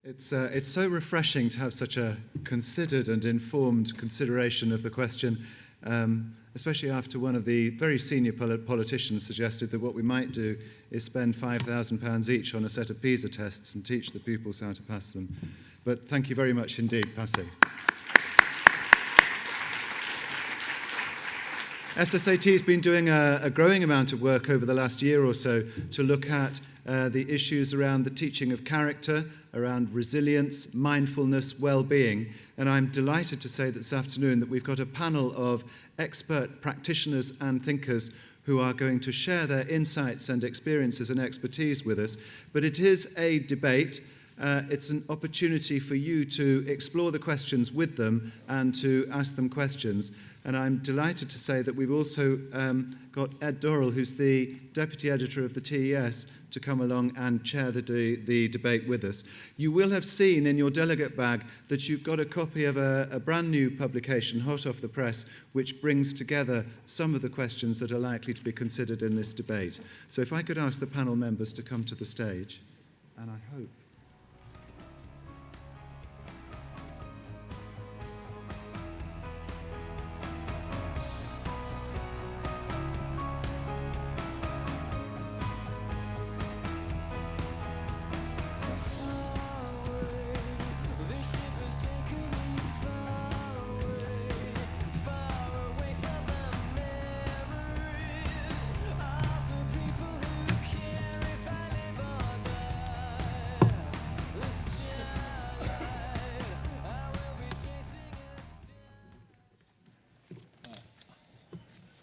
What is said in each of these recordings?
It's so refreshing to have such a considered and informed consideration of the question, especially after one of the very senior politicians suggested that what we might do is spend £5,000 each on a set of PISA tests and teach the pupils how to pass them. But thank you very much indeed, Passy. SSAT has been doing a growing amount of work over the last year or so to look at the issues around the teaching of character, around resilience, mindfulness, well-being. And I'm delighted to say this afternoon that we've got a panel of expert practitioners and thinkers who are going to share their insights and experiences and expertise with us. But it is a debate. It's an opportunity for you to explore the questions with them and to ask them questions. And I'm delighted to say that we've also got Ed Dorrell, who's the Deputy Editor of the TES, to come along and chair the debate with us. You will have seen in your delegate bag that you've got a copy of a brand new publication, hot off the press, which brings together some of the questions that are likely to be considered in this debate. So if I could ask the panel members to come to the stage, and I hope.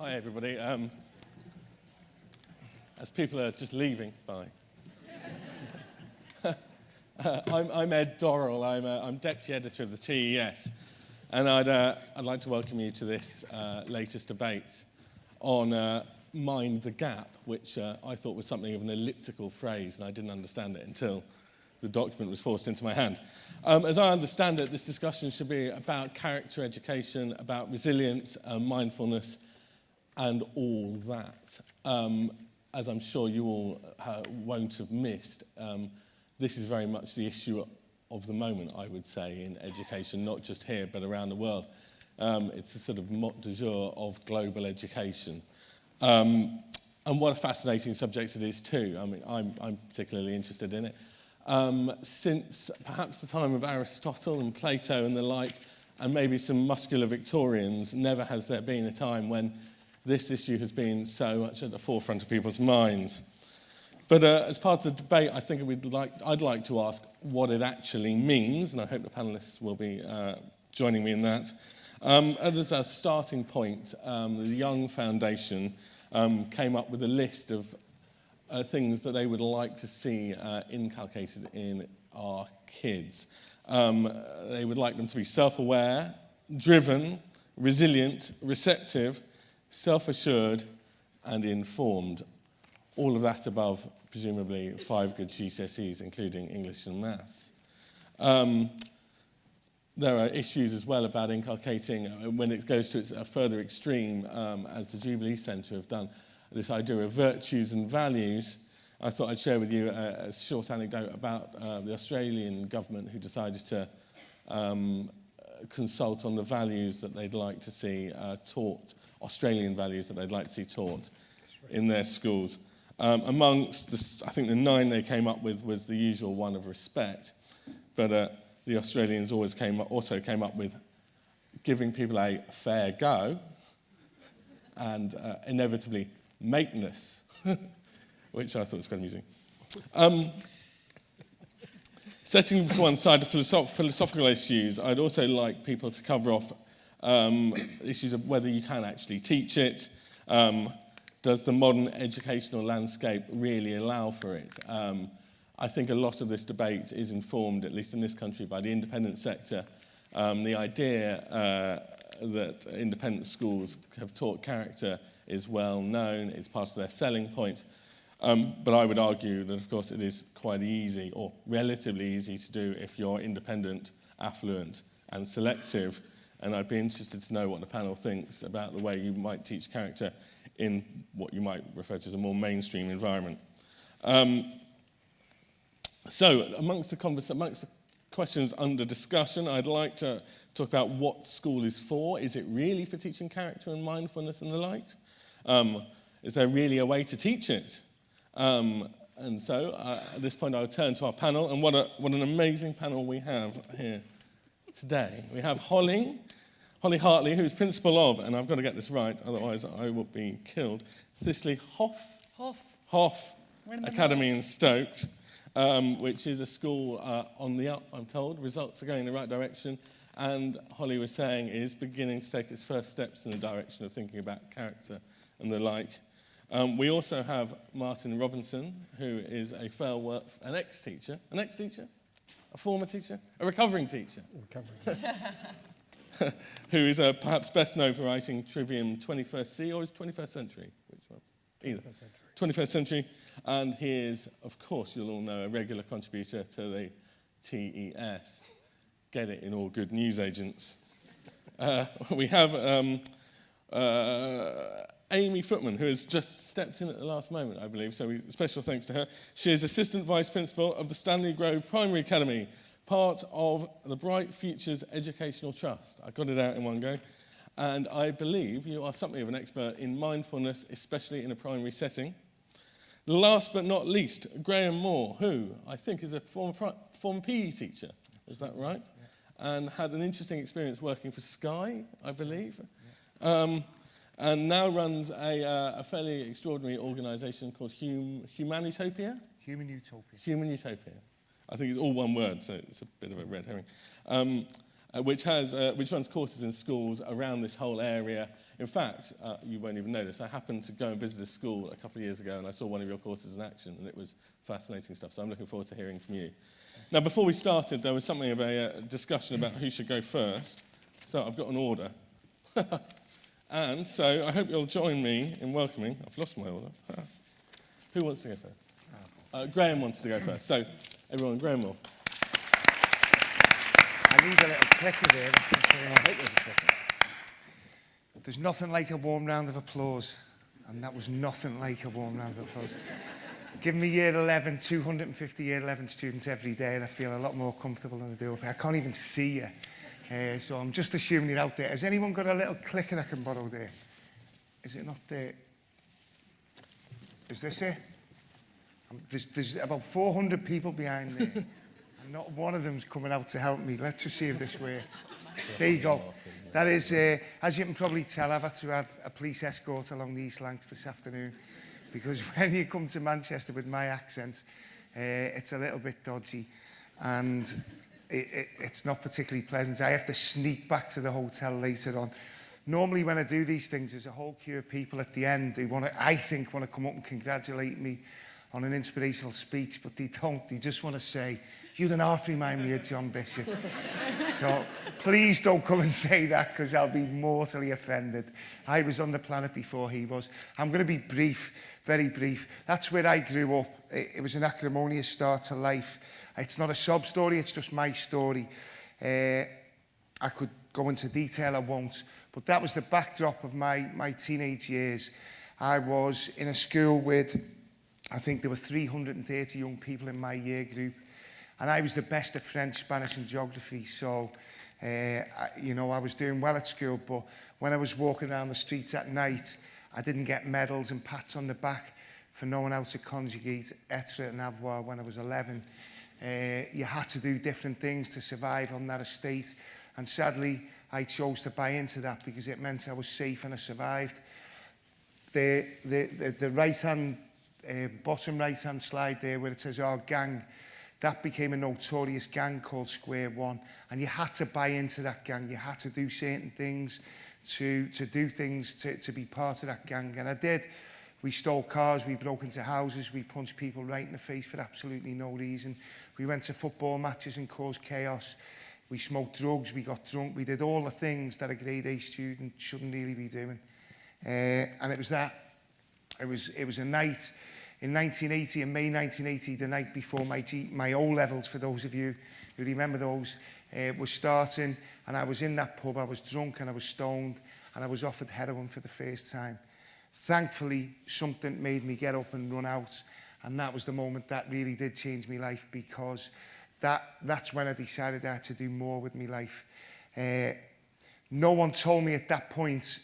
Hi everybody. As people are just leaving, bye. I'm Ed Dorrell. I'm Deputy Editor of the TES, and I'd like to welcome you to this latest debate on Mind the Gap, which I thought was something of an elliptical phrase, and I didn't understand it until the document was forced into my hand. As I understand it, this discussion should be about character education, about resilience, mindfulness, and all that. As I'm sure you all won't have missed, this is very much the issue of the moment, I would say, in education, not just here, but around the world. It's the sort of mot du jour of global education. And what a fascinating subject it is, too. I mean, I'm particularly interested in it. Since perhaps the time of Aristotle and Plato and the like, and maybe some muscular Victorians, never has there been a time when this issue has been so much at the forefront of people's minds. But as part of the debate, I think I'd like to ask what it actually means, and I hope the panelists will be joining me in that. As a starting point, the Young Foundation came up with a list of things that they would like to see inculcated in our kids. They would like them to be self-aware, driven, resilient, receptive, self-assured and informed. All of that above, presumably, 5 good GCSEs, including English and maths. There are issues as well about inculcating, when it goes to a further extreme, as the Jubilee Centre have done, this idea of virtues and values. I thought I'd share with you a short anecdote about the Australian government who decided to consult on the values that they'd like to see taught, Australian values that they'd like to see taught in their schools. Amongst, I think the 9 they came up with was the usual one of respect, but the Australians also came up with giving people a fair go and inevitably mateness, which I thought was quite amusing. Setting to one side the philosophical issues, I'd also like people to cover off issues of whether you can actually teach it. Does the modern educational landscape really allow for it? I think a lot of this debate is informed, at least in this country, by the independent sector. The idea that independent schools have taught character is well known, it's part of their selling point. But I would argue that, of course, it is quite easy, or relatively easy to do if you're independent, affluent, and selective. And I'd be interested to know what the panel thinks about the way you might teach character in what you might refer to as a more mainstream environment. So, amongst the questions under discussion. I'd like to talk about what school is for. Is it really for teaching character and mindfulness and the like? Is there really a way to teach it? And so at this point, I'll turn to our panel, and what an amazing panel we have here today. We have Holly Hartley, who's principal of, and I've got to get this right, otherwise I will be killed, Thistley Hough Academy in Stoke, which is a school on the up, I'm told. Results are going in the right direction, and Holly was saying is beginning to take its first steps in the direction of thinking about character and the like. We also have Martin Robinson, who is an ex-teacher, a former teacher, a recovering teacher, who is perhaps best known for writing Trivium 21st C, or is 21st Century? Which one? Either. 21st Century. And he is, of course, you'll all know, a regular contributor to the TES. Get it in all good newsagents. We have Amy Footman, who has just stepped in at the last moment, I believe, so special thanks to her. She is Assistant Vice Principal of the Stanley Grove Primary Academy, part of the Bright Futures Educational Trust. I got it out in one go. And I believe you are something of an expert in mindfulness, especially in a primary setting. Last but not least, Graham Moore, who I think is a former PE teacher. Is that right? Yeah. And had an interesting experience working for Sky, I believe. Yeah. And now runs a fairly extraordinary organisation called Human Utopia. Human Utopia. I think it's all one word, so it's a bit of a red herring. Which runs courses in schools around this whole area. In fact, you won't even notice, I happened to go and visit a school a couple of years ago, and I saw one of your courses in action, and it was fascinating stuff. So I'm looking forward to hearing from you. Now, before we started, there was something of a discussion about who should go first. So I've got an order. And so I hope you'll join me in welcoming. I've lost my order. Who wants to go first? Graham wants to go first. So, everyone, Graham will. I need a little clicker there. I hope there's a clicker. There's nothing like a warm round of applause. And that was nothing like a warm round of applause. Give me year 11, 250 year 11 students every day, and I feel a lot more comfortable than I do up here. I can't even see you. So I'm just assuming you're out there. Has anyone got a little clicker I can borrow there? Is it not there? Is this it? There's about 400 people behind there. And not one of them's coming out to help me. Let's just see if this works. There you go. That is, as you can probably tell, I've had to have a police escort along the East Lancs this afternoon. Because when you come to Manchester with my accent, it's a little bit dodgy. And it's not particularly pleasant. I have to sneak back to the hotel later on. Normally when I do these things, there's a whole queue of people at the end who I think want to come up and congratulate me on an inspirational speech, but they don't. They just want to say, you'd an half remind me of John Bishop. So please don't come and say that, because I'll be mortally offended. I was on the planet before he was. I'm going to be brief, very brief. That's where I grew up. It was an acrimonious start to life. It's not a sob story, it's just my story. I could go into detail, I won't. But that was the backdrop of my teenage years. I was in a school with, I think there were 330 young people in my year group. And I was the best at French, Spanish and geography. So, I was doing well at school. But when I was walking around the streets at night, I didn't get medals and pats on the back for knowing how to conjugate être and avoir when I was 11. You had to do different things to survive on that estate, and sadly I chose to buy into that because it meant I was safe and I survived. The right hand, bottom right hand slide there where it says our gang, that became a notorious gang called Square One, and you had to buy into that gang. You had to do certain things to do things to be part of that gang, and I did. We stole cars, we broke into houses, we punched people right in the face for absolutely no reason. We went to football matches and caused chaos. We smoked drugs, we got drunk, we did all the things that a grade A student shouldn't really be doing. And it was a night in 1980, in May 1980, the night before my O-levels, for those of you who remember those, was starting, and I was in that pub, I was drunk and I was stoned, and I was offered heroin for the first time. Thankfully, something made me get up and run out, and that was the moment that really did change my life, because that's when I decided I had to do more with my life. No one told me at that point,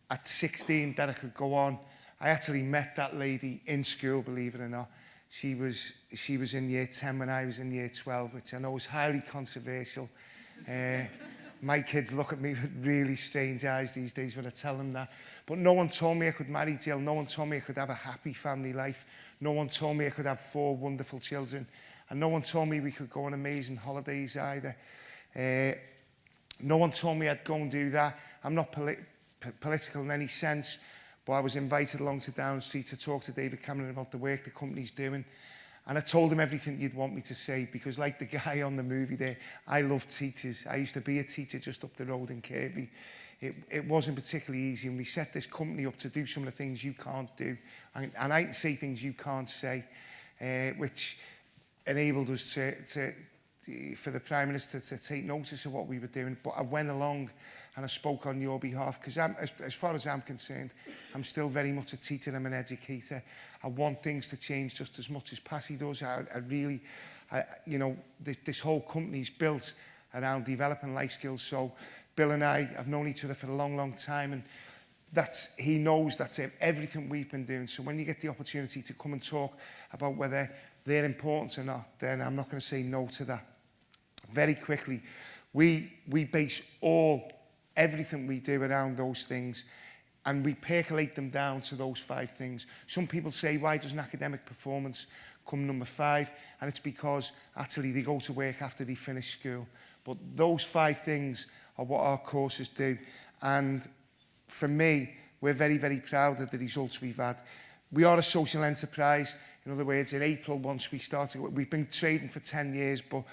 at 16, that I could go on. I actually met that lady in school, believe it or not. She was in year 10 when I was in year 12, which I know is highly controversial. My kids look at me with really strange eyes these days when I tell them that. But no one told me I could marry Jill. No one told me I could have a happy family life. No one told me I could have 4 wonderful children. And no one told me we could go on amazing holidays either. No one told me I'd go and do that. I'm not political in any sense, but I was invited along to Downing Street to talk to David Cameron about the work the company's doing. And I told him everything you'd want me to say, because like the guy on the movie there, I love teachers. I used to be a teacher just up the road in Kirby. It wasn't particularly easy, and we set this company up to do some of the things you can't do. And I can say things you can't say, which enabled us for the Prime Minister to take notice of what we were doing. But I went along and I spoke on your behalf, because as far as I'm concerned, I'm still very much a teacher, I'm an educator. I want things to change just as much as Passy does. I really, you know, this whole company's built around developing life skills. So Bill and I have known each other for a long, long time, and he knows that's everything we've been doing. So when you get the opportunity to come and talk about whether they're important or not, then I'm not going to say no to that. Very quickly, we base everything we do around those things, and we percolate them down to those 5 things. Some people say, why doesn't academic performance come number 5? And it's because actually they go to work after they finish school. But those 5 things are what our courses do. And for me, we're very, very proud of the results we've had. We are a social enterprise. In other words, in April, once we started, we've been trading for 10 years, but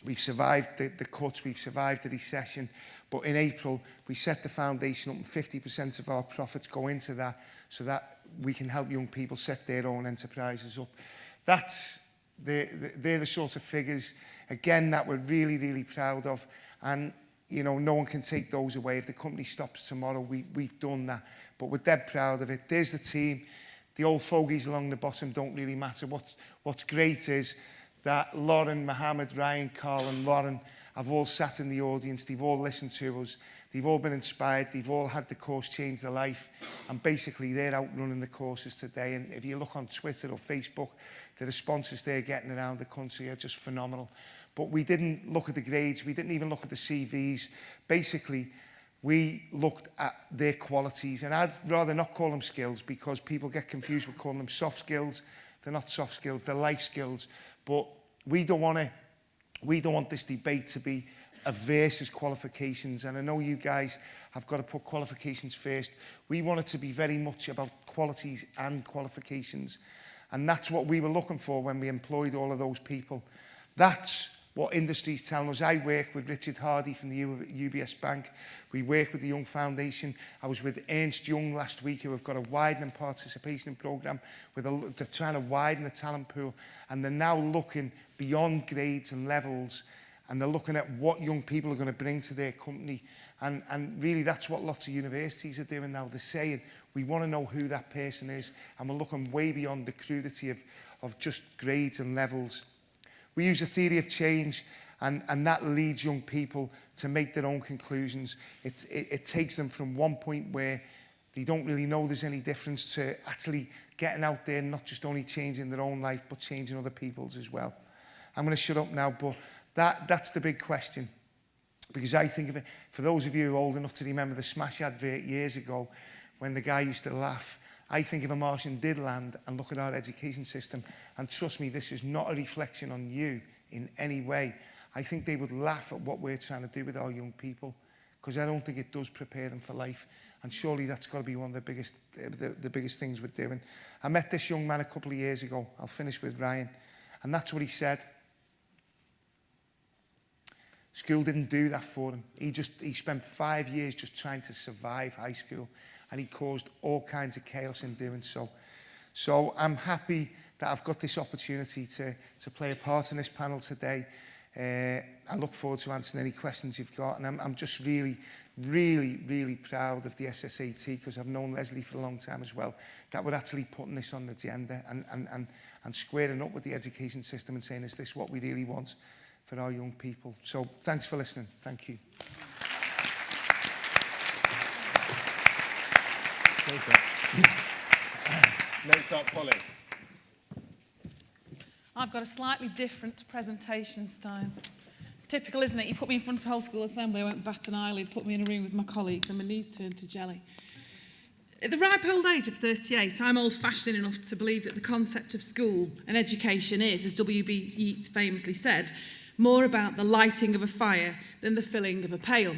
we've survived the cuts, we've survived the recession. But in April, we set the foundation up, and 50% of our profits go into that, so that we can help young people set their own enterprises up. They're the sort of figures, again, that we're really, really proud of. And, you know, no one can take those away. If the company stops tomorrow, we've done that. But we're dead proud of it. There's the team. The old fogies along the bottom don't really matter. What's great is that Lauren, Mohammed, Ryan, Carl and Lauren have all sat in the audience. They've all listened to us. They've all been inspired. They've all had the course change their life. And basically, they're out running the courses today. And if you look on Twitter or Facebook, the responses they're getting around the country are just phenomenal. But we didn't look at the grades. We didn't even look at the CVs. Basically, we looked at their qualities. And I'd rather not call them skills, because people get confused with calling them soft skills. They're not soft skills. They're life skills. But we don't want this debate to be a versus qualifications. And I know you guys have got to put qualifications first. We want it to be very much about qualities and qualifications. And that's what we were looking for when we employed all of those people. That's what industry's telling us. I work with Richard Hardy from the UBS Bank. We work with the Young Foundation. I was with Ernst Young last week, who have got a widening participation programme. They're trying to widen the talent pool, and they're now looking beyond grades and levels, and they're looking at what young people are going to bring to their company. And really, that's what lots of universities are doing now. They're saying, we want to know who that person is, and we're looking way beyond the crudity of just grades and levels. We use a theory of change, and that leads young people to make their own conclusions. It takes them from one point where they don't really know there's any difference to actually getting out there and not just only changing their own life, but changing other people's as well. I'm going to shut up now, but that's the big question. Because I think of it, for those of you who are old enough to remember the Smash advert years ago, when the guy used to laugh, I think if a Martian did land and look at our education system, and trust me, this is not a reflection on you in any way, I think they would laugh at what we're trying to do with our young people, because I don't think it does prepare them for life. And surely that's got to be one of the biggest things we're doing. I met this young man a couple of years ago. I'll finish with Ryan. And that's what he said. School didn't do that for him. He spent 5 years just trying to survive high school, and he caused all kinds of chaos in doing so. So I'm happy that I've got this opportunity to play a part in this panel today. I look forward to answering any questions you've got, and I'm just really, really, really proud of the SSAT, because I've known Leslie for a long time as well, that we're actually putting this on the agenda, and and squaring up with the education system and saying, is this what we really want for our young people? So thanks for listening. Thank you. Next up, Polly. I've got a slightly different presentation style. It's typical, isn't it? You put me in front of a whole school assembly, I won't bat an eyelid, put me in a room with my colleagues and my knees turned to jelly. At the ripe old age of 38, I'm old-fashioned enough to believe that the concept of school and education is, as W.B. Yeats famously said, more about the lighting of a fire than the filling of a pail.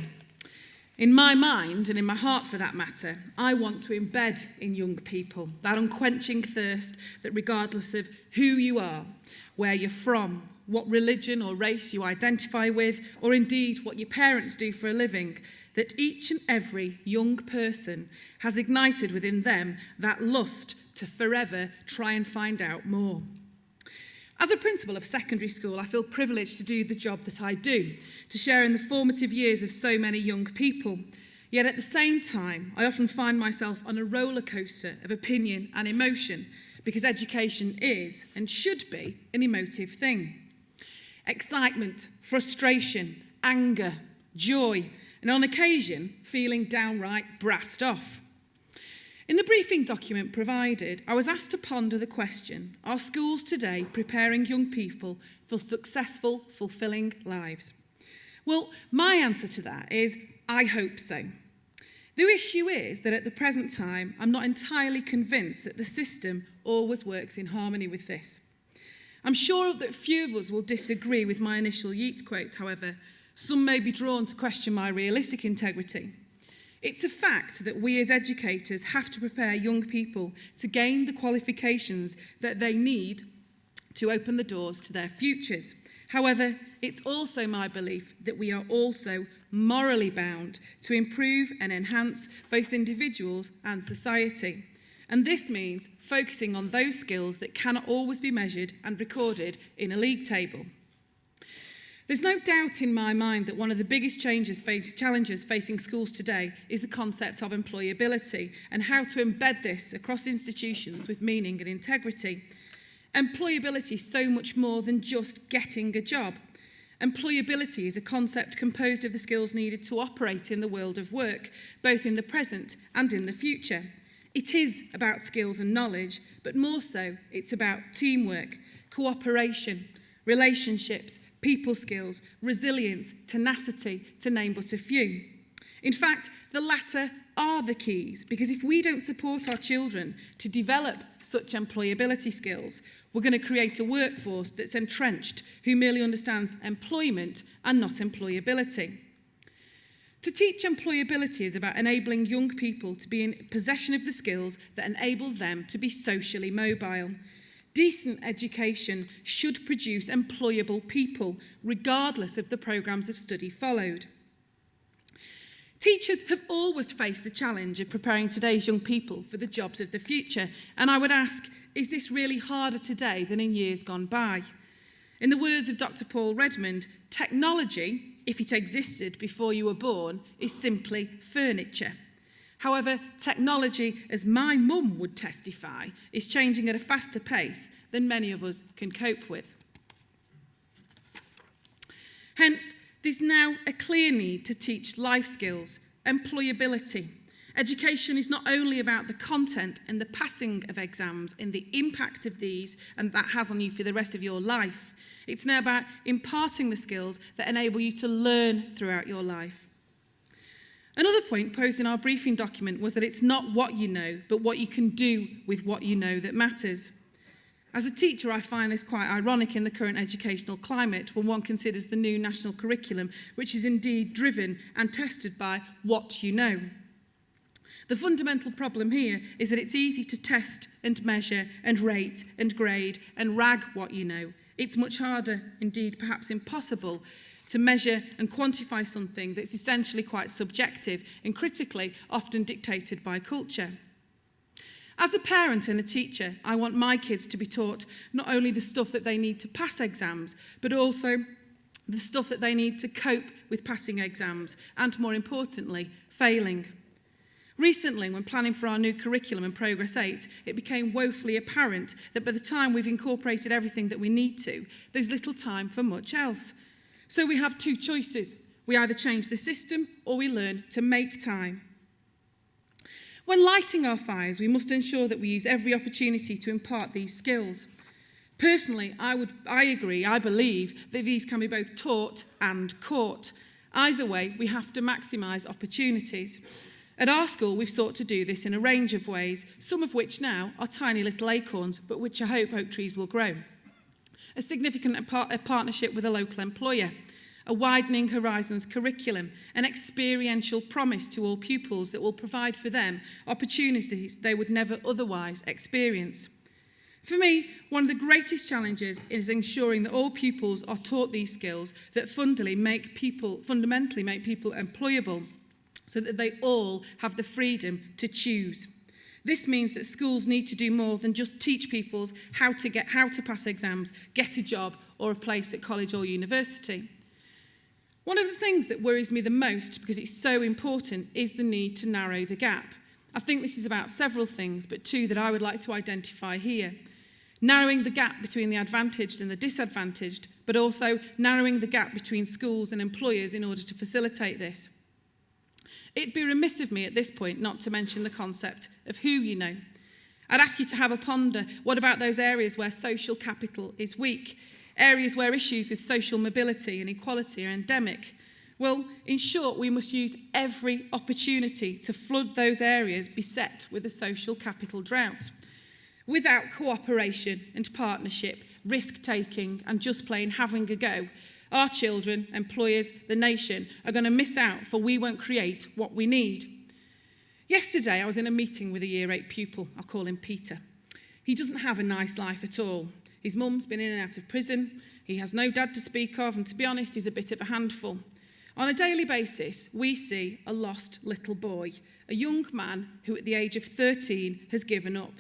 In my mind, and in my heart for that matter, I want to embed in young people that unquenching thirst that regardless of who you are, where you're from, what religion or race you identify with, or indeed what your parents do for a living, that each and every young person has ignited within them that lust to forever try and find out more. As a principal of secondary school, I feel privileged to do the job that I do, to share in the formative years of so many young people. Yet at the same time, I often find myself on a roller coaster of opinion and emotion, because education is and should be an emotive thing. Excitement, frustration, anger, joy, and on occasion, feeling downright brassed off. In the briefing document provided, I was asked to ponder the question, are schools today preparing young people for successful, fulfilling lives? Well, my answer to that is, I hope so. The issue is that at the present time, I'm not entirely convinced that the system always works in harmony with this. I'm sure that few of us will disagree with my initial Yeats quote, however. Some may be drawn to question my realistic integrity. It's a fact that we as educators have to prepare young people to gain the qualifications that they need to open the doors to their futures. However, it's also my belief that we are also morally bound to improve and enhance both individuals and society. And this means focusing on those skills that cannot always be measured and recorded in a league table. There's no doubt in my mind that one of the biggest challenges facing schools today is the concept of employability and how to embed this across institutions with meaning and integrity. Employability is so much more than just getting a job. Employability is a concept composed of the skills needed to operate in the world of work, both in the present and in the future. It is about skills and knowledge, but more so, it's about teamwork, cooperation, relationships, people skills, resilience, tenacity, to name but a few. In fact, the latter are the keys, because if we don't support our children to develop such employability skills, we're going to create a workforce that's entrenched, who merely understands employment and not employability. To teach employability is about enabling young people to be in possession of the skills that enable them to be socially mobile. Decent education should produce employable people, regardless of the programmes of study followed. Teachers have always faced the challenge of preparing today's young people for the jobs of the future, and I would ask, is this really harder today than in years gone by? In the words of Dr. Paul Redmond, technology, if it existed before you were born, is simply furniture. However, technology, as my mum would testify, is changing at a faster pace than many of us can cope with. Hence, there's now a clear need to teach life skills, employability. Education is not only about the content and the passing of exams and the impact of these and that has on you for the rest of your life. It's now about imparting the skills that enable you to learn throughout your life. Another point posed in our briefing document was that it's not what you know, but what you can do with what you know that matters. As a teacher, I find this quite ironic in the current educational climate when one considers the new national curriculum, which is indeed driven and tested by what you know. The fundamental problem here is that it's easy to test and measure and rate and grade and rag what you know. It's much harder, indeed perhaps impossible, to measure and quantify something that's essentially quite subjective and critically often dictated by culture. As a parent and a teacher, I want my kids to be taught not only the stuff that they need to pass exams, but also the stuff that they need to cope with passing exams and, more importantly, failing. Recently, when planning for our new curriculum in Progress 8, it became woefully apparent that by the time we've incorporated everything that we need to, there's little time for much else. So we have two choices. We either change the system or we learn to make time. When lighting our fires, we must ensure that we use every opportunity to impart these skills. Personally, I agree, I believe that these can be both taught and caught. Either way, we have to maximise opportunities. At our school, we've sought to do this in a range of ways, some of which now are tiny little acorns, but which I hope oak trees will grow. A significant partnership with a local employer, a widening horizons curriculum, an experiential promise to all pupils that will provide for them opportunities they would never otherwise experience. For me, one of the greatest challenges is ensuring that all pupils are taught these skills that fundamentally make people employable, so that they all have the freedom to choose. This means that schools need to do more than just teach pupils how to pass exams, get a job or a place at college or university. One of the things that worries me the most, because it's so important, is the need to narrow the gap. I think this is about several things, but two that I would like to identify here. Narrowing the gap between the advantaged and the disadvantaged, but also narrowing the gap between schools and employers in order to facilitate this. It'd be remiss of me at this point not to mention the concept of who you know. I'd ask you to have a ponder. What about those areas where social capital is weak? Areas where issues with social mobility and equality are endemic? Well, in short, we must use every opportunity to flood those areas beset with a social capital drought. Without cooperation and partnership, risk-taking and just plain having a go, our children, employers, the nation are going to miss out, for we won't create what we need. Yesterday, I was in a meeting with a Year 8 pupil. I'll call him Peter. He doesn't have a nice life at all. His mum's been in and out of prison. He has no dad to speak of, and to be honest, he's a bit of a handful. On a daily basis, we see a lost little boy, a young man who at the age of 13 has given up.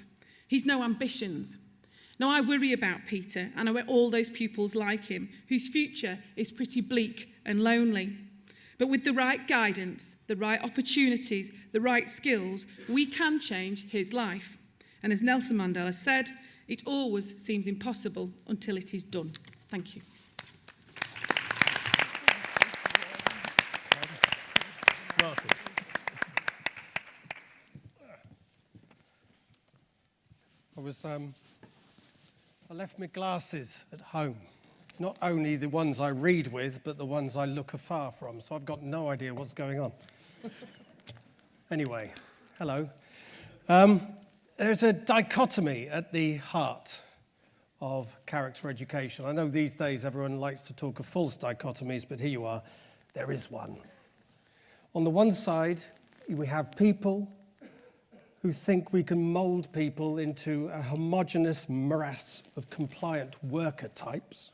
He's no ambitions. Now, I worry about Peter and about all those pupils like him, whose future is pretty bleak and lonely. But with the right guidance, the right opportunities, the right skills, we can change his life. And as Nelson Mandela said, it always seems impossible until it is done. Thank you. I left my glasses at home. Not only the ones I read with, but the ones I look afar from, so I've got no idea what's going on. Anyway, hello. There's a dichotomy at the heart of character education. I know these days everyone likes to talk of false dichotomies, but here you are. There is one. On the one side, we have people who think we can mould people into a homogenous morass of compliant worker types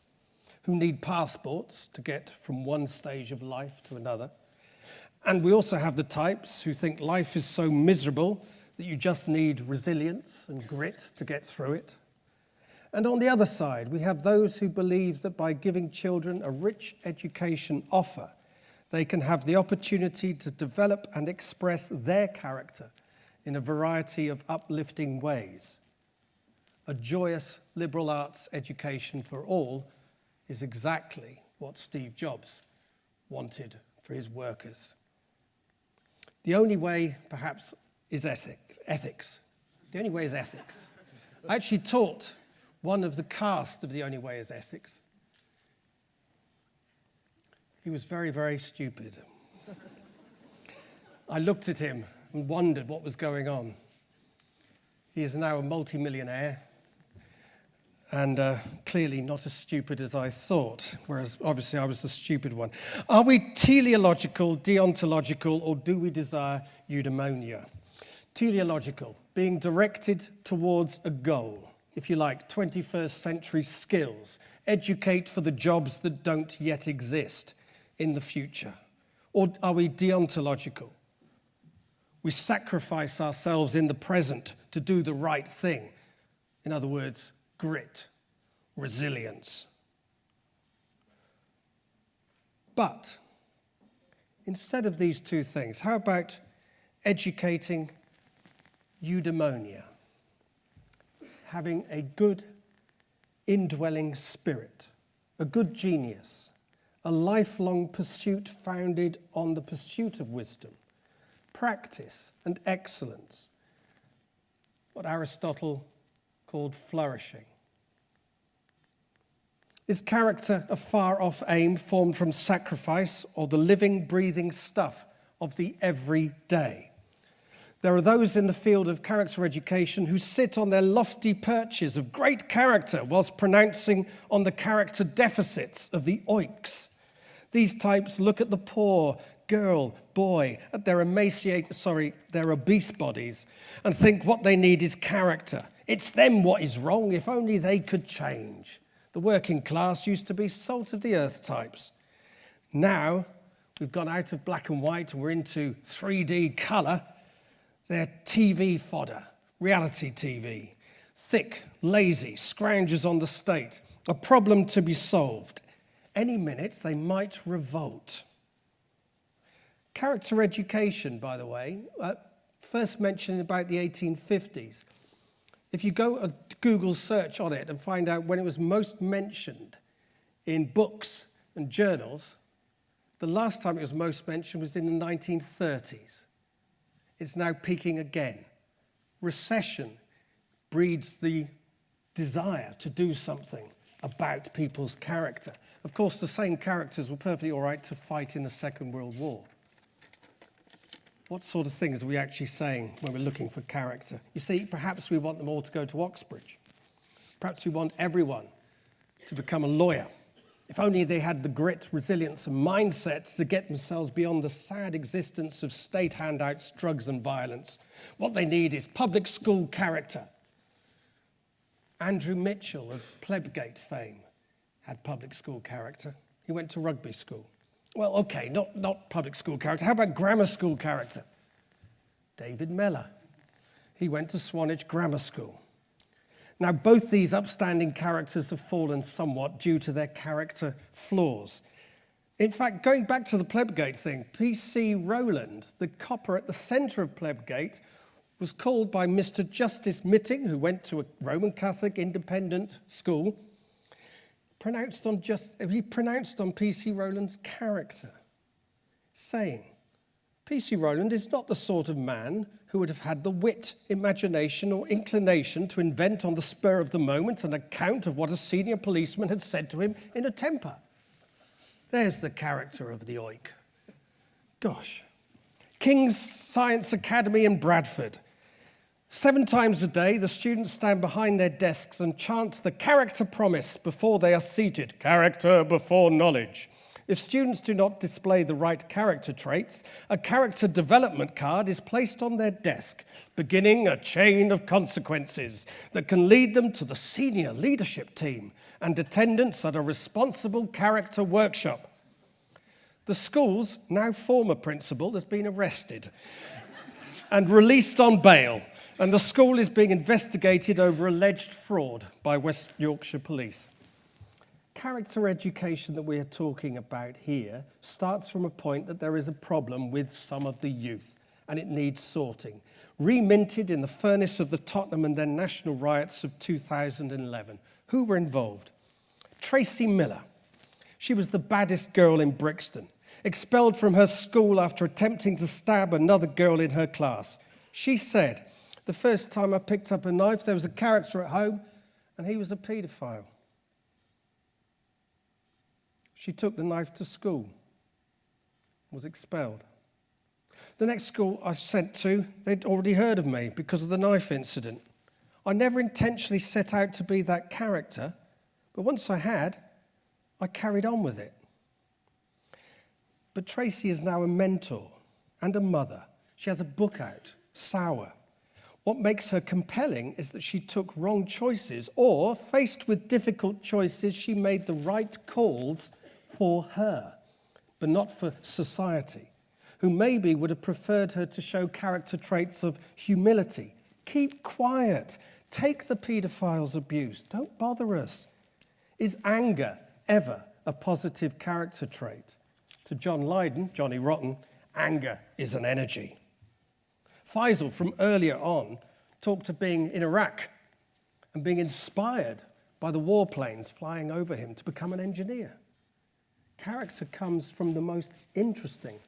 who need passports to get from one stage of life to another. And we also have the types who think life is so miserable that you just need resilience and grit to get through it. And on the other side, we have those who believe that by giving children a rich education offer, they can have the opportunity to develop and express their character in a variety of uplifting ways. A joyous liberal arts education for all is exactly what Steve Jobs wanted for his workers. The only way, perhaps, is ethics. The only way is ethics. I actually taught one of the cast of The Only Way is Essex. He was very, very stupid. I looked at him and wondered what was going on. He is now a multi-millionaire and clearly not as stupid as I thought, whereas obviously I was the stupid one. Are we teleological, deontological, or do we desire eudaimonia? Teleological, being directed towards a goal, if you like, 21st century skills, educate for the jobs that don't yet exist in the future. Or are we deontological? We sacrifice ourselves in the present to do the right thing. In other words, grit, resilience. But instead of these two things, how about educating eudaimonia, having a good indwelling spirit, a good genius, a lifelong pursuit founded on the pursuit of wisdom, practice and excellence, what Aristotle called flourishing. Is character a far-off aim formed from sacrifice or the living, breathing stuff of the everyday? There are those in the field of character education who sit on their lofty perches of great character whilst pronouncing on the character deficits of the oiks. These types look at the poor girl, boy, at their their obese bodies and think what they need is character. It's them what is wrong, if only they could change. The working class used to be salt of the earth types. Now, we've gone out of black and white and we're into 3D colour. They're TV fodder, reality TV. Thick, lazy, scroungers on the state. A problem to be solved. Any minute they might revolt. Character education, by the way, first mentioned about the 1850s. If you go a Google search on it and find out when it was most mentioned in books and journals, the last time it was most mentioned was in the 1930s. It's now peaking again. Recession breeds the desire to do something about people's character. Of course, the same characters were perfectly all right to fight in the Second World War. What sort of things are we actually saying when we're looking for character? You see, perhaps we want them all to go to Oxbridge. Perhaps we want everyone to become a lawyer. If only they had the grit, resilience, and mindset to get themselves beyond the sad existence of state handouts, drugs, and violence. What they need is public school character. Andrew Mitchell of Plebgate fame had public school character. He went to rugby school. Well, okay, not public school character. How about grammar school character? David Mellor. He went to Swanage Grammar School. Now, both these upstanding characters have fallen somewhat due to their character flaws. In fact, going back to the Plebgate thing, P.C. Rowland, the copper at the centre of Plebgate, was called by Mr. Justice Mitting, who went to a Roman Catholic independent school, he pronounced on P.C. Rowland's character, saying, P.C. Rowland is not the sort of man who would have had the wit, imagination, or inclination to invent on the spur of the moment an account of what a senior policeman had said to him in a temper. There's the character of the oik. Gosh. King's Science Academy in Bradford. 7 times a day, the students stand behind their desks and chant the character promise before they are seated. Character before knowledge. If students do not display the right character traits, a character development card is placed on their desk, beginning a chain of consequences that can lead them to the senior leadership team and attendance at a responsible character workshop. The school's now former principal has been arrested and released on bail, and the school is being investigated over alleged fraud by West Yorkshire Police. Character education that we are talking about here starts from a point that there is a problem with some of the youth, and it needs sorting. Reminted in the furnace of the Tottenham and then national riots of 2011. Who were involved? Tracy Miller. She was the baddest girl in Brixton, expelled from her school after attempting to stab another girl in her class. She said, the first time I picked up a knife, there was a character at home, and he was a paedophile. She took the knife to school, was expelled. The next school I sent to, they'd already heard of me because of the knife incident. I never intentionally set out to be that character, but once I had, I carried on with it. But Tracy is now a mentor and a mother. She has a book out, Sour. What makes her compelling is that she took wrong choices, or faced with difficult choices, she made the right calls for her, but not for society, who maybe would have preferred her to show character traits of humility. Keep quiet. Take the paedophile's abuse. Don't bother us. Is anger ever a positive character trait? To John Lydon, Johnny Rotten, anger is an energy. Faisal, from earlier on, talked of being in Iraq and being inspired by the warplanes flying over him to become an engineer. Character comes from the most interesting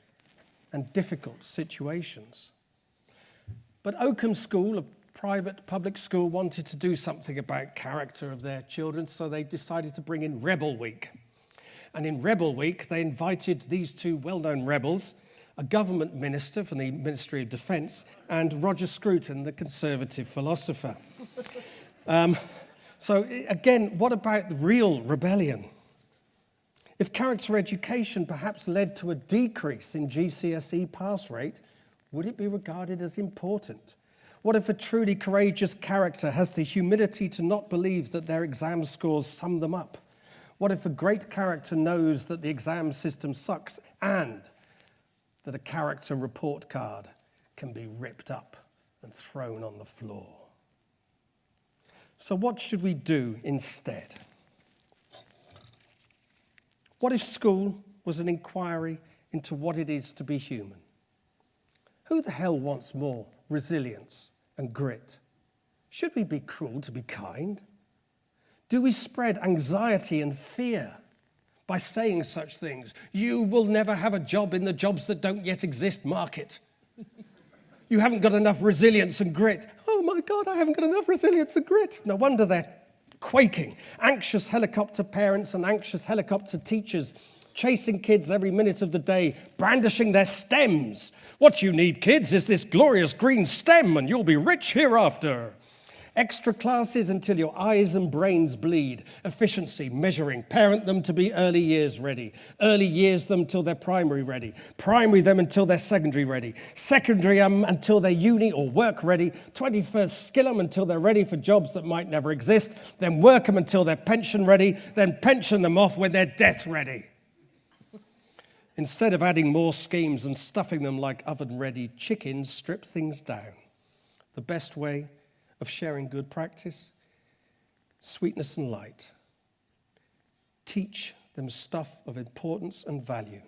and difficult situations. But Oakham School, a private public school, wanted to do something about character of their children, so they decided to bring in Rebel Week. And in Rebel Week, they invited these two well-known rebels, a government minister from the Ministry of Defence, and Roger Scruton, the conservative philosopher. So again, what about the real rebellion? If character education perhaps led to a decrease in GCSE pass rate, would it be regarded as important? What if a truly courageous character has the humility to not believe that their exam scores sum them up? What if a great character knows that the exam system sucks and that a character report card can be ripped up and thrown on the floor? So what should we do instead? What if school was an inquiry into what it is to be human? Who the hell wants more resilience and grit? Should we be cruel to be kind? Do we spread anxiety and fear by saying such things? You will never have a job in the jobs that don't yet exist market. You haven't got enough resilience and grit. Oh my God, I haven't got enough resilience and grit. No wonder they're quaking. Anxious helicopter parents and anxious helicopter teachers chasing kids every minute of the day, brandishing their stems. What you need, kids, is this glorious green stem and you'll be rich hereafter. Extra classes until your eyes and brains bleed. Efficiency, measuring. Parent them to be early years ready. Early years them till they're primary ready. Primary them until they're secondary ready. Secondary them until they're uni or work ready. 21st skill them until they're ready for jobs that might never exist. Then work them until they're pension ready. Then pension them off when they're death ready. Instead of adding more schemes and stuffing them like oven-ready chickens, strip things down. The best way of sharing good practice, sweetness and light. Teach them stuff of importance and value.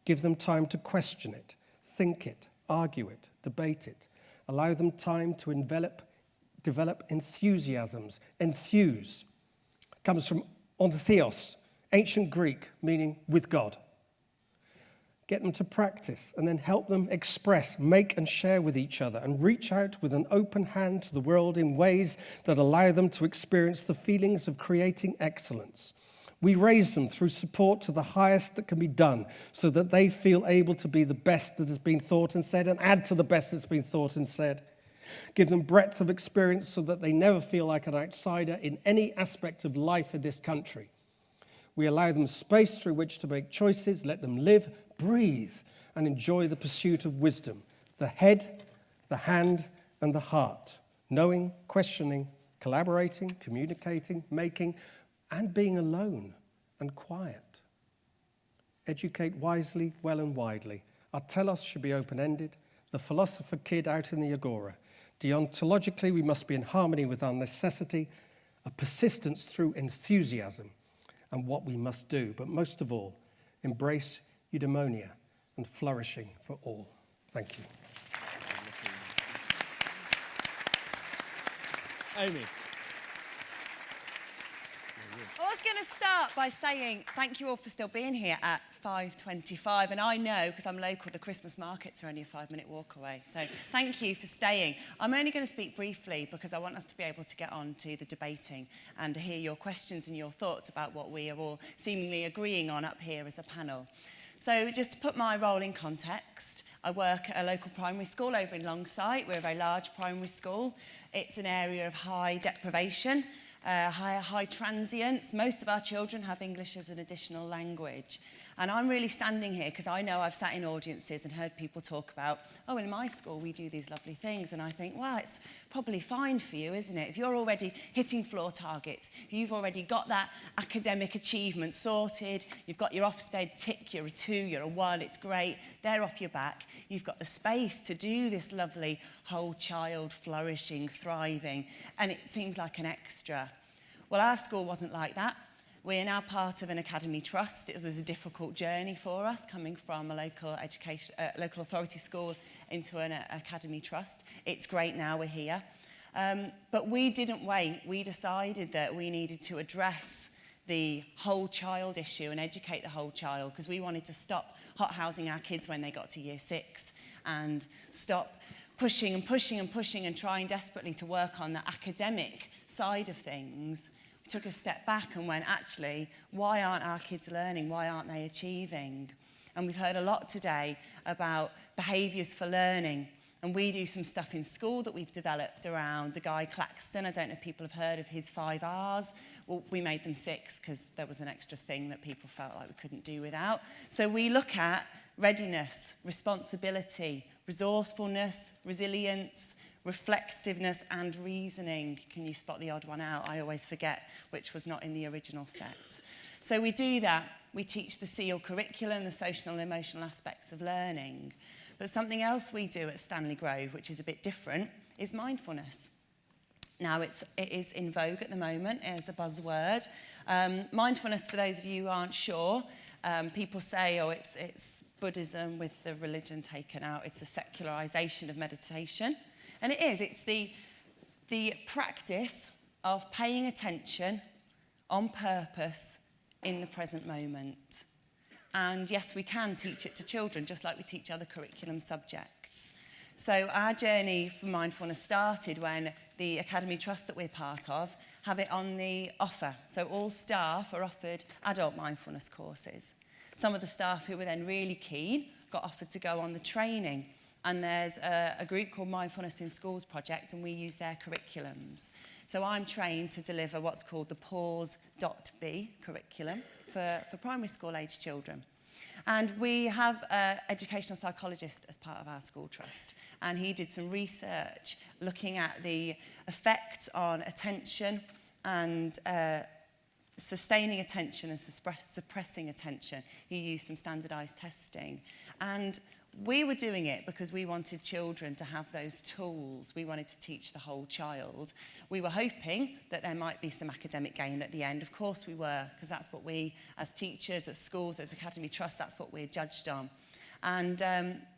Give them time to question it, think it, argue it, debate it. Allow them time to develop enthusiasms. Enthuse comes from ontheos, ancient Greek, meaning with God. Get them to practice and then help them express, make and share with each other and reach out with an open hand to the world in ways that allow them to experience the feelings of creating excellence. We raise them through support to the highest that can be done so that they feel able to be the best that has been thought and said and add to the best that's been thought and said. Give them breadth of experience so that they never feel like an outsider in any aspect of life in this country. We allow them space through which to make choices, let them live, breathe, and enjoy the pursuit of wisdom, the head, the hand, and the heart, knowing, questioning, collaborating, communicating, making, and being alone and quiet. Educate wisely, well and widely. Our telos should be open-ended, the philosopher kid out in the agora. Deontologically, we must be in harmony with our necessity, a persistence through enthusiasm, and what we must do, but most of all, embrace eudaimonia and flourishing for all. Thank you. Amy. I was going to start by saying thank you all for still being here at 5:25. And I know, because I'm local, the Christmas markets are only a 5-minute walk away. So thank you for staying. I'm only going to speak briefly because I want us to be able to get on to the debating and to hear your questions and your thoughts about what we are all seemingly agreeing on up here as a panel. So just to put my role in context, I work at a local primary school over in Longsight. We're a very large primary school. It's an area of high deprivation. High transience. Most of our children have English as an additional language. And I'm really standing here because I know I've sat in audiences and heard people talk about, oh, in my school we do these lovely things. And I think, well, it's probably fine for you, isn't it? If you're already hitting floor targets, if you've already got that academic achievement sorted, you've got your Ofsted tick, you're a 2, you're a 1, it's great, they're off your back. You've got the space to do this lovely whole child flourishing, thriving, and it seems like an extra. Well, our school wasn't like that. We're now part of an academy trust. It was a difficult journey for us, coming from a local authority school into an academy trust. It's great now we're here. But we didn't wait. We decided that we needed to address the whole child issue and educate the whole child, because we wanted to stop hot housing our kids when they got to year 6 and stop pushing and trying desperately to work on the academic side of things. We took a step back and went, actually, why aren't our kids learning? Why aren't they achieving? And we've heard a lot today about behaviours for learning. And we do some stuff in school that we've developed around the Guy Claxton. I don't know if people have heard of his 5 R's. Well, we made them 6 because there was an extra thing that people felt like we couldn't do without. So we look at readiness, responsibility, resourcefulness, resilience, reflexiveness and reasoning. Can you spot the odd one out? I always forget which was not in the original set. So we do that. We teach the SEAL curriculum, the social and emotional aspects of learning. But something else we do at Stanley Grove, which is a bit different, is mindfulness. Now, it is in vogue at the moment as a buzzword. Mindfulness, for those of you who aren't sure, people say, oh, it's Buddhism with the religion taken out. It's a secularization of meditation. And it is. It's the practice of paying attention on purpose in the present moment. And yes, we can teach it to children, just like we teach other curriculum subjects. So our journey for mindfulness started when the Academy Trust that we're part of have it on the offer. So all staff are offered adult mindfulness courses. Some of the staff who were then really keen got offered to go on the training. And there's a group called Mindfulness in Schools project, and we use their curriculums. So I'm trained to deliver what's called the Pause.B curriculum for primary school age children. And we have an educational psychologist as part of our school trust. And he did some research looking at the effects on attention and sustaining attention and suppressing attention. He used some standardised testing. And we were doing it because we wanted children to have those tools. We wanted to teach the whole child. We were hoping that there might be some academic gain at the end. Of course we were, because that's what we, as teachers, as schools, as Academy Trust, that's what we're judged on. And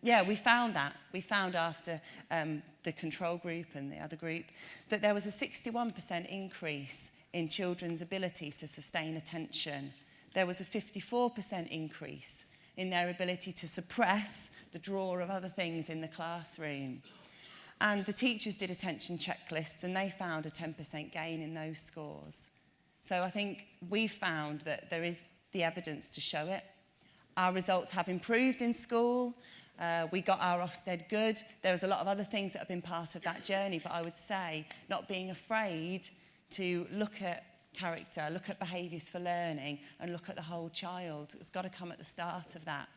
yeah, we found that. We found after the control group and the other group that there was a 61% increase in children's ability to sustain attention. There was a 54% increase in their ability to suppress the draw of other things in the classroom. And the teachers did attention checklists, and they found a 10% gain in those scores. So I think we found that there is the evidence to show it. Our results have improved in school. We got our Ofsted good. There's a lot of other things that have been part of that journey, but I would say not being afraid to look at character, look at behaviours for learning, and look at the whole child. It's got to come at the start of that.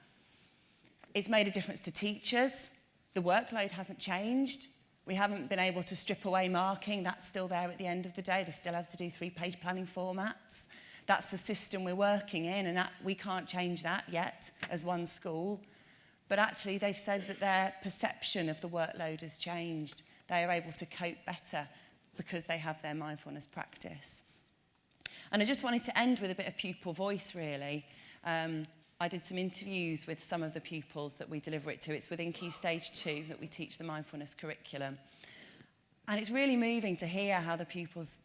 It's made a difference to teachers. The workload hasn't changed. We haven't been able to strip away marking. That's still there at the end of the day. They still have to do 3-page planning formats. That's the system we're working in, and we can't change that yet as one school. But actually, they've said that their perception of the workload has changed. They are able to cope better because they have their mindfulness practice. And I just wanted to end with a bit of pupil voice, really. I did some interviews with some of the pupils that we deliver it to. It's within Key Stage 2 that we teach the mindfulness curriculum. And it's really moving to hear how the pupils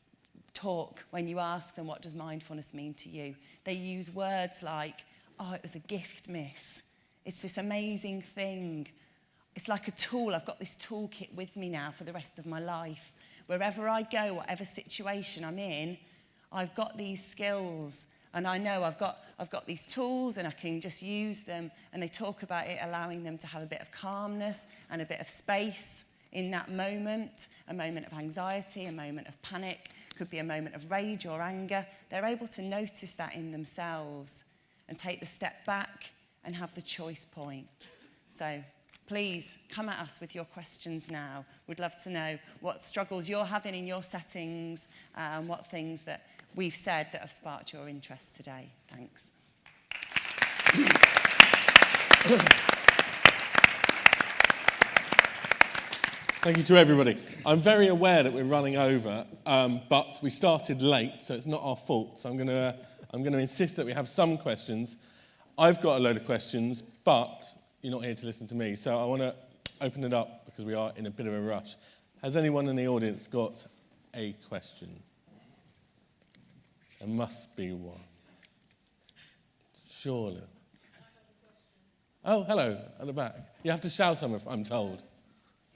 talk when you ask them, what does mindfulness mean to you? They use words like, oh, it was a gift, miss. It's this amazing thing. It's like a tool. I've got this toolkit with me now for the rest of my life. Wherever I go, whatever situation I'm in, I've got these skills, and I know I've got these tools, and I can just use them. And they talk about it allowing them to have a bit of calmness and a bit of space in that moment, a moment of anxiety, a moment of panic, could be a moment of rage or anger. They're able to notice that in themselves and take the step back and have the choice point. So please come at us with your questions now. We'd love to know what struggles you're having in your settings and what things that we've said that have sparked your interest today. Thanks. Thank you to everybody. I'm very aware that we're running over, but we started late, so it's not our fault. So I'm going to insist that we have some questions. I've got a load of questions, but you're not here to listen to me, so I want to open it up because we are in a bit of a rush. Has anyone in the audience got a question? There must be one. Surely. Oh, hello, at the back. You have to shout, I'm told.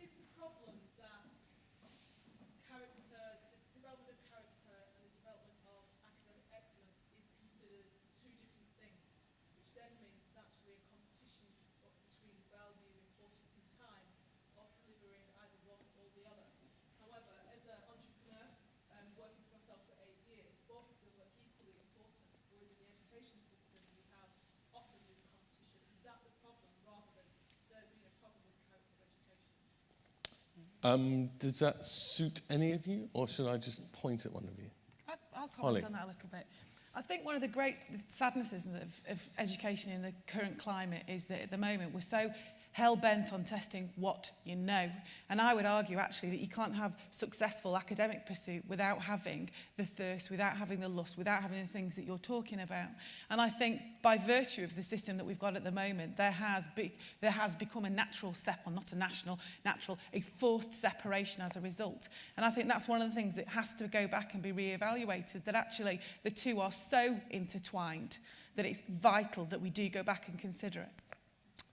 Is the problem that development of character and the development of academic excellence is considered two different things, which then means it's actually a competition between value, importance and time of delivering either one or the other. However, as an entrepreneur, working for myself for 8 years, both of them are equally important, whereas in the education system we have often this competition. Is that the problem rather than there being a problem with character education? Does that suit any of you, or should I just point at one of you? I'll Holly. comment on that a little bit. I think one of the great sadnesses of education in the current climate is that at the moment we're so hell-bent on testing what you know. And I would argue actually that you can't have successful academic pursuit without having the thirst, without having the lust, without having the things that you're talking about. And I think by virtue of the system that we've got at the moment, there has become a natural a forced separation as a result. And I think that's one of the things that has to go back and be re-evaluated, that actually the two are so intertwined that it's vital that we do go back and consider it.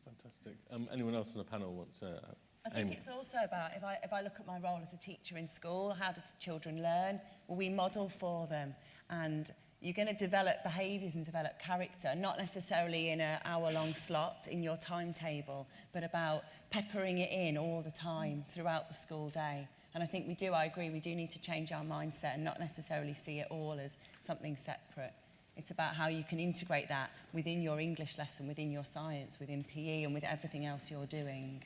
Fantastic. Anyone else on the panel want to? I think it's also about, if I look at my role as a teacher in school, how do children learn? Well, we model for them, and you're going to develop behaviours and develop character, not necessarily in an hour-long slot in your timetable, but about peppering it in all the time throughout the school day. And I agree, we do need to change our mindset and not necessarily see it all as something separate. It's about how you can integrate that within your English lesson, within your science, within PE, and with everything else you're doing.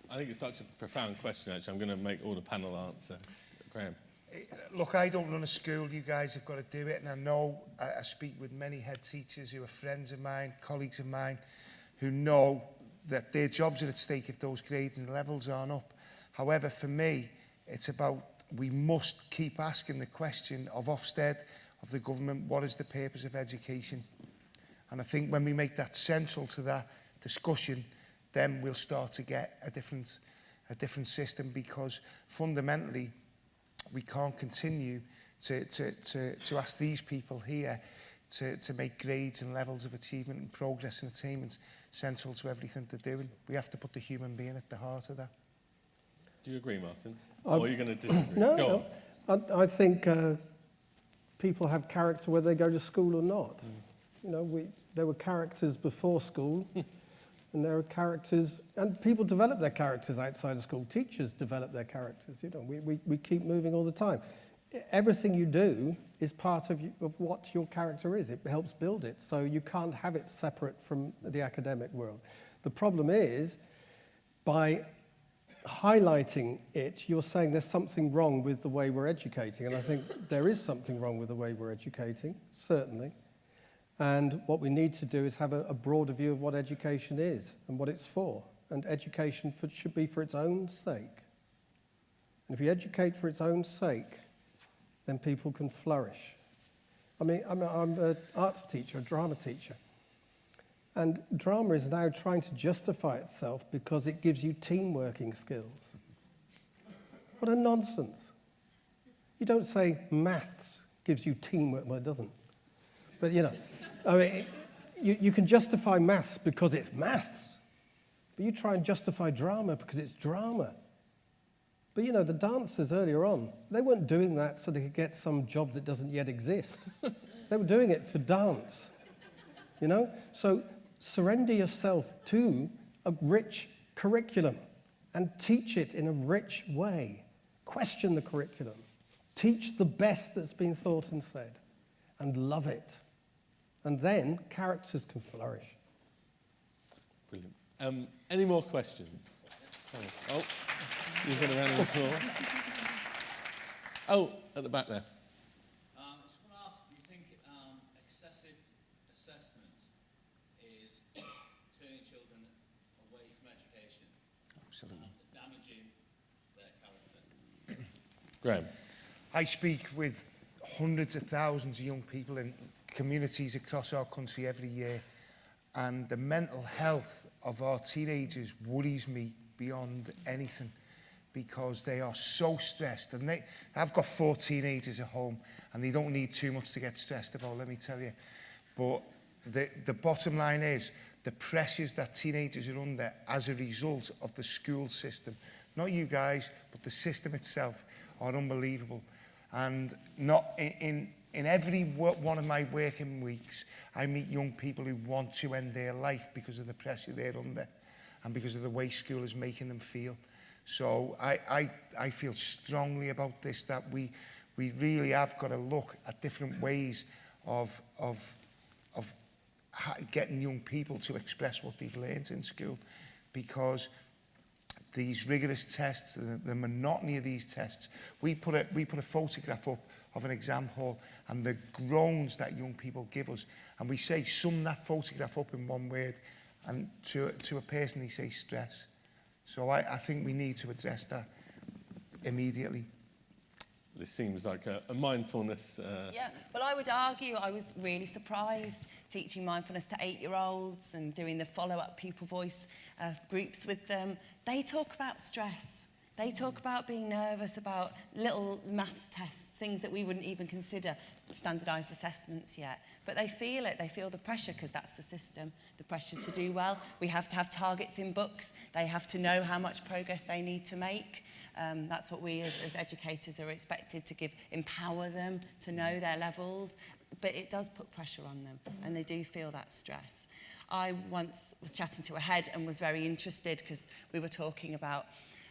I think it's such a profound question, actually. I'm going to make all the panel answer. Graham. Look, I don't run a school. You guys have got to do it. And I know I speak with many head teachers who are friends of mine, colleagues of mine, who know that their jobs are at stake if those grades and levels aren't up. However, for me, it's about we must keep asking the question of Ofsted, of the government, what is the purpose of education? And I think when we make that central to that discussion, then we'll start to get a different system, because fundamentally we can't continue to ask these people here to make grades and levels of achievement and progress and attainment central to everything they're doing. We have to put the human being at the heart of that. Do you agree, Martin? Or are you going to disagree? No. I think people have character whether they go to school or not. You know, there were characters before school, and there are characters, and people develop their characters outside of school. Teachers develop their characters. You know, we keep moving all the time. Everything you do is part of what your character is. It helps build it, so you can't have it separate from the academic world. The problem is, by highlighting it, you're saying there's something wrong with the way we're educating, and I think there is something wrong with the way we're educating, certainly. And what we need to do is have a broader view of what education is and what it's for. And education should be for its own sake. And if you educate for its own sake, then people can flourish. I mean, I'm an arts teacher, a drama teacher. And drama is now trying to justify itself because it gives you team working skills. What a nonsense. You don't say maths gives you teamwork. Well, it doesn't. But, you know, I mean, you can justify maths because it's maths. But you try and justify drama because it's drama. But, you know, the dancers earlier on, they weren't doing that so they could get some job that doesn't yet exist. They were doing it for dance, you know? So surrender yourself to a rich curriculum and teach it in a rich way. Question the curriculum. Teach the best that's been thought and said, and love it. And then characters can flourish. Brilliant. Any more questions? Oh, you've got a round of applause. Oh, at the back there. I just want to ask, do you think excessive assessment is turning children away from education? Absolutely. Damaging their character? Graham. I speak with hundreds of thousands of young people in communities across our country every year, and the mental health of our teenagers worries me beyond anything, because they are so stressed. And I've got 4 teenagers at home, and they don't need too much to get stressed about, let me tell you. But the bottom line is, the pressures that teenagers are under as a result of the school system, not you guys, but the system itself, are unbelievable. And not in every one of my working weeks, I meet young people who want to end their life because of the pressure they're under and because of the way school is making them feel. So I feel strongly about this, that we really have got to look at different ways of getting young people to express what they've learned in school, because these rigorous tests, the monotony of these tests, we put a photograph up of an exam hall and the groans that young people give us, and we say, sum that photograph up in one word, and to a person they say stress. So I think we need to address that immediately. This seems like a mindfulness... Yeah, well, I would argue I was really surprised teaching mindfulness to 8-year-olds and doing the follow-up pupil voice groups with them. They talk about stress. They talk about being nervous about little maths tests, things that we wouldn't even consider standardised assessments yet. But they feel it. They feel the pressure, because that's the system, the pressure to do well. We have to have targets in books. They have to know how much progress they need to make. That's what we as educators are expected to give, empower them to know their levels. But it does put pressure on them, and they do feel that stress. I once was chatting to a head and was very interested, because we were talking about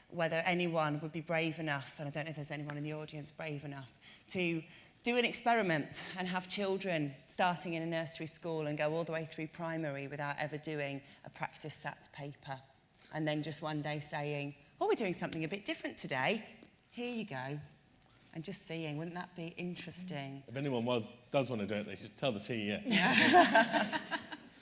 whether anyone would be brave enough, and I don't know if there's anyone in the audience brave enough, to do an experiment and have children starting in a nursery school and go all the way through primary without ever doing a practice SAT paper. And then just one day saying, oh, we're doing something a bit different today. Here you go. And just seeing, wouldn't that be interesting? If anyone does want to do it, they should tell the TES.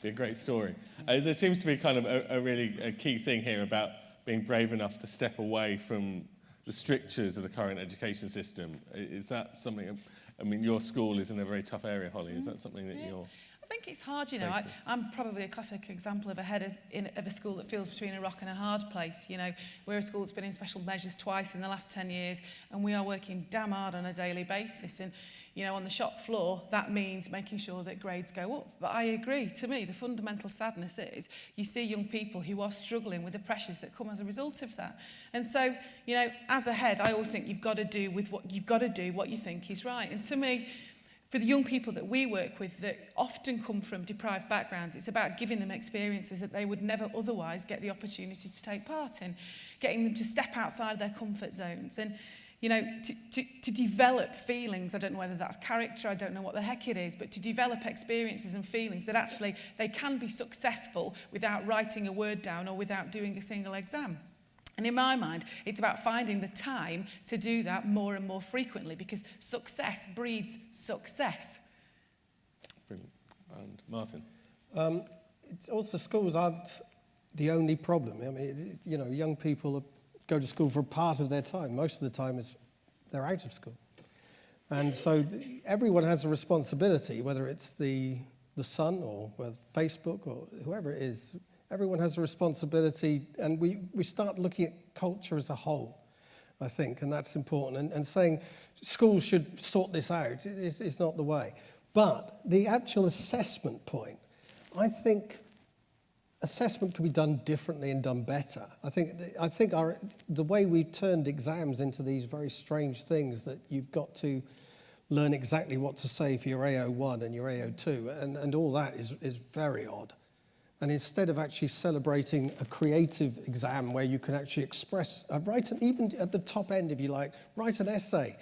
Be a great story. There seems to be kind of a really key thing here about being brave enough to step away from the strictures of the current education system. Is that something... I mean, your school is in a very tough area, Holly. Is that something that you're... I think it's hard, you know. I'm probably a classic example of a head of a school that feels between a rock and a hard place. You know, we're a school that's been in special measures twice in the last 10 years, and we are working damn hard on a daily basis. And, you know, on the shop floor, that means making sure that grades go up. But I agree, to me, the fundamental sadness is you see young people who are struggling with the pressures that come as a result of that. And so, you know, as a head, I always think you've got to do what you think is right. And to me, for the young people that we work with that often come from deprived backgrounds, it's about giving them experiences that they would never otherwise get the opportunity to take part in, getting them to step outside of their comfort zones and, you know, to develop feelings. I don't know whether that's character, I don't know what the heck it is, but to develop experiences and feelings that actually they can be successful without writing a word down or without doing a single exam. And in my mind, it's about finding the time to do that more and more frequently, because success breeds success. Brilliant. And Martin? It's also, schools aren't the only problem. I mean, you know, young people go to school for part of their time. Most of the time they're out of school. And so everyone has a responsibility, whether it's the Sun or whether Facebook or whoever it is. Everyone has a responsibility, and we start looking at culture as a whole, I think, and that's important. And saying schools should sort this out is not the way. But the actual assessment point, I think assessment can be done differently and done better. I think the way we've turned exams into these very strange things that you've got to learn exactly what to say for your AO1 and your AO2, and all that is very odd. And instead of actually celebrating a creative exam where you can actually express, even at the top end, if you like, write an essay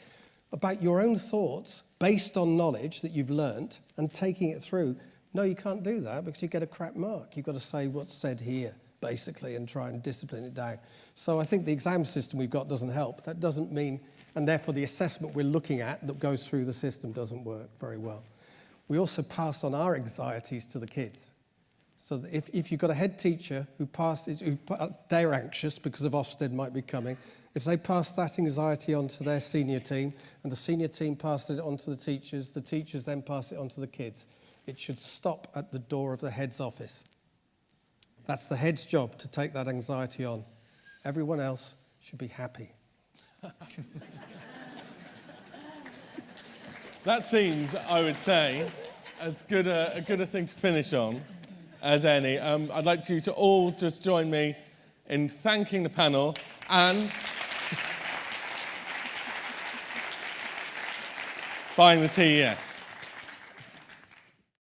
about your own thoughts based on knowledge that you've learnt and taking it through. No, you can't do that because you get a crap mark. You've got to say what's said here, basically, and try and discipline it down. So I think the exam system we've got doesn't help. That doesn't mean, and therefore the assessment we're looking at that goes through the system doesn't work very well. We also pass on our anxieties to the kids. So that if you've got a head teacher they're anxious because of Ofsted might be coming, if they pass that anxiety on to their senior team, and the senior team passes it on to the teachers then pass it on to the kids, it should stop at the door of the head's office. That's the head's job, to take that anxiety on. Everyone else should be happy. That seems, I would say, as good a thing to finish on as any. I'd like you to all just join me in thanking the panel and buying the TES.